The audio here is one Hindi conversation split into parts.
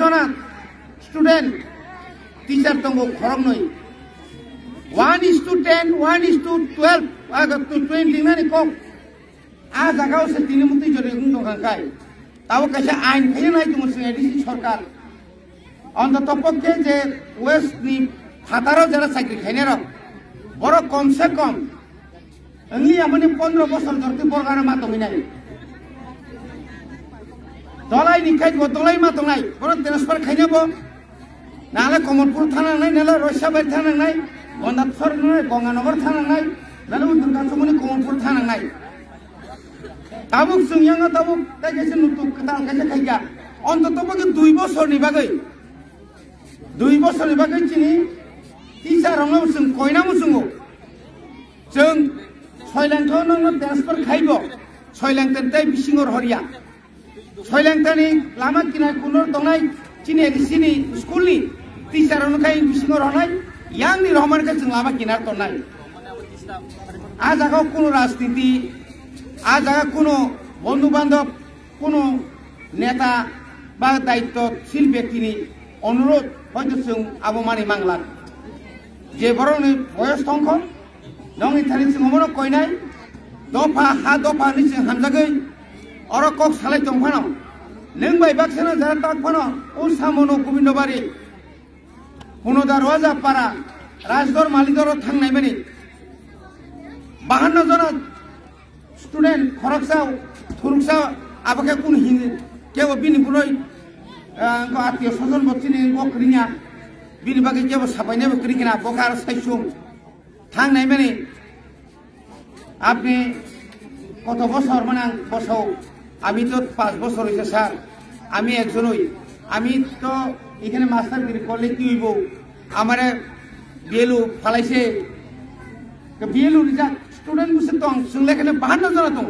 जना स्टूडेंट टीचर दंगो खरम नई 1:10 1:12 आगे तो 20 नानी को आ जगह से तीन मुक्ति जोड़े गुंडों का काय ताऊ कैसे आइन कहीं नहीं तुम उसमें एडिसी सरकार अंत तपक के जे वेस्ट नी खातारों जरा साइकिल खेने रहो बड़ो कम से कम अंगी अपने 15 बছর धरती पर गाना मातो मिनाई दलाई निकाय को दलाई मातो नहीं बड़ो ट्रांसफर खेने बो नाले कमलपुर थाना नहीं नाले रोशाबाई थाना नहीं गंगाथर नहीं गंगानगर थाना नहीं नाले दुर्गा चौमुनी कमलपुर थाना नहीं ताबुक सुनियांगा ताबुक कैसे नुतुक कताल कैसे खाइया अंत तपक 2 বছর नि बागै 2 বছর नि बागै चिनी टीचर रंगाव जों कयनामो जोङो जों सयलांखौ नोङो ट्रान्सफर खाइबो सयलांथाय बिसिङर हरिया सयलांथानि लामा किनार कुनर दंनाय चिनि रिसिनि स्कुलनि टीचर अनुखाय बिसिङर हनाय यांनि रहमानखौ जों लामा किनार दंनाय आ जागाव कोनो राजनीति आ जागा कोनो बंधु बान्धव कोनो नेता बा दायित्वशील व्यक्तिनि अनुरोध हयतो जों आबमानि मांगला जे बर'नि बयस दंख नंनि थानि सिङावनो कयनाय दफा हा दफा नि जों हामजागै अर कक सालाय दंफानो नों बाय बाक्साना जारा ताकफानो उ सामनो गोविन्दबारि पुनदारवाजा पारा राजदर मालिदर थांनाय माने 52 जना स्टूडेंट खरकसा थुरुकसा आबाके कुन हिन केबो बिनि बुरै आत्मीय स्वजन बच्चिनि बकरिया बिनि बागै केबो साबायनाबो करिकिना बकार साइसुम थांनाय माने আপনি কত বছর মানে বসও আমি তো 5 বছর হইছে স্যার আমি একজনই আমি তো এখানে মাস্টারগিরি করলে কি হইব আমারে বিএলও ফালাইছে তো বিএলও যা স্টুডেন্ট বসে তো সংলেখানে 52 জন দं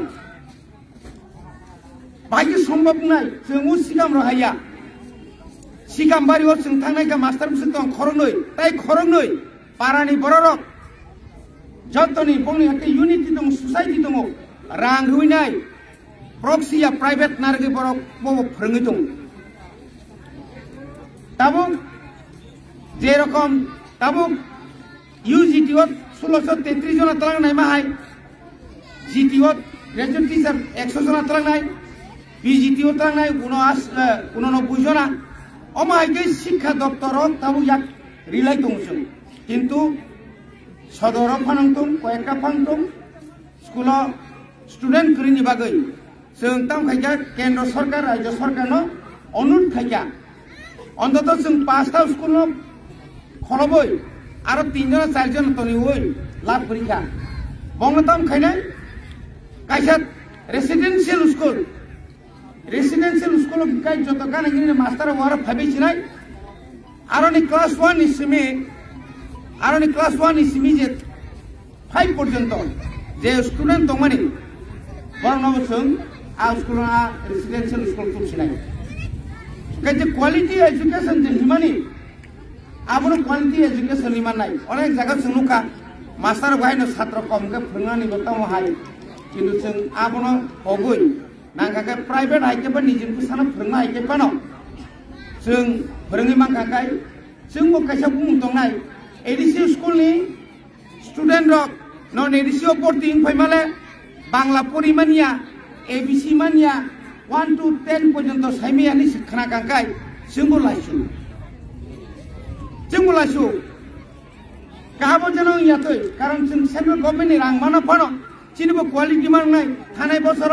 बायदि सम्भव নাই जों सिगाम रहाया सिगाम बारियाव जों थांनायखा मास्टार बसे दं खरंनै ताइ खरंनै पारानि बररक जतनी बंनि हाते यूनिटी दं सोसाइटी दं रां होइनाय प्रक्सिया प्राइवेट नारगे बरक बबो फोरोङै दं दाबो जे रकम दाबो यूजीटी 1633 जना तलांनाय माहाय जीटी ग्रेजुएट टीचर 100 जना तलांनाय बीजीटी तलांनाय 89 जना अमायगे शिक्षा दप्तर दाबो याक रिलाय दं जों किन्तु सदर फानंतुम कयेकटा फानंतुम स्कूल स्टूडेंट करिनि बागै जों ताम खायजा केंद्र सरकार राज्य सरकारनो अनुरोध खायजा अंतत जों 5टा स्कूल खलबै आरो 3 जना 4 जना तनिवै लाभ परीक्षा बंगताम खायनाय कायसा रेसिडेंशियल स्कूल काय जत गानागिरि मास्टर वार फाबिसिनाय आरो नि क्लास 1 नि सिमे आरो नि क्लास 1 नि सिमी जे 5 पर्यंत जे स्टूडेंट दं माने बरनाव जों आ स्कूलआ रेसिडेंशियल स्कूल तुमसिनाय काजे क्वालिटी एजुकेशन जे हिमानि आबनो क्वालिटी एजुकेशन हिमानाय अनेक जागा जों नुका मास्टर गायनो छात्र कम के फोरोंनानि बताव हाय किन्तु जों आबनो हगै नांगाके प्राइवेट हायकेबा निजिन फैसानो फोरोंनो हायकेबानो जों फोरोङै मांगाखाय जों बकायसा बुंनो दंनाय एडिसी स्कूल नि स्टूडेंट रक नन एडिसी पोर्टिं फैमाले बांग्ला परिमानिया एबीसी मानिया 1 to 10 पर्यंत साइमियानि शिक्षणा गांगाय जोंबो लाइसु काबो जनो यातै कारण जों सेंट्रल गभर्नमेंट नि रां माना फानो चिनिबो क्वालिटी मांगनाय थानाय बছर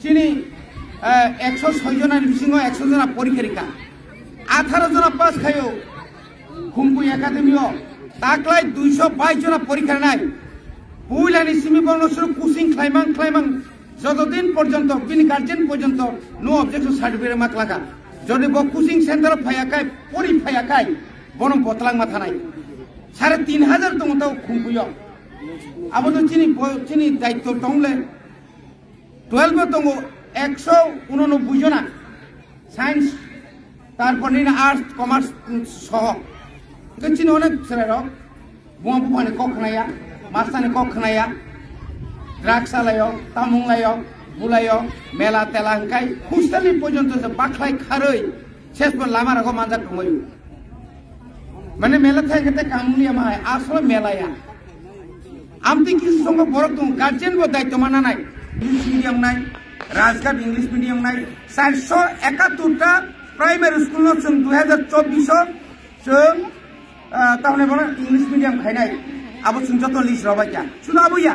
चिनि 106 जनानि बिसिङाव 100 जना परिखारिखा 18 जना पास खायो खुम्पु एकाडेमियाव ताकलाय 222 जना परीक्षा नाय बुइलानि सिमी बंगसुर कोचिं क्लाइमां যতদিন পর্যন্ত বিনি গার্জিয়ান পর্যন্ত নো অবজেকশন সার্টিফিকেট মাকলাকা যদি ব কোচিং সেন্টার ফায়াকাय পরি ফায়াकाय বনম বতলাং मा थानाय 3500 दं ताव खुम्पुयो आबो तो चिनि दायित्व दंले 12 दं 189 जना साइंस तारपरनि आर्ट्स कमार्स सह चिनि अनेक सेरारो बुंबु फानि कखनाया मास्टारनि कखनाया ड्राग्स सालायो तामुंलायो बुलायो मेला तेला हंखाय हस्टेलनि पर्यन्त बाख्लाय खारै শেষ পর লামার আগো মানজা কমাই মানে মেলা থেকে কামুনি আমায় আসলে মেলায়া আমতি কিছু সঙ্গে বড় তো গার্জেন বো দায়িত্ব মানা নাই ইংলিশ মিডিয়াম নাই রাজঘাট ইংলিশ মিডিয়াম নাই 471টা প্রাইমারি স্কুল जों 2024 जों তাহলে বড় ইংলিশ মিডিয়াম খাইনাই আবো जों যত লিস্ট রবাইয়া শুনো আবুয়া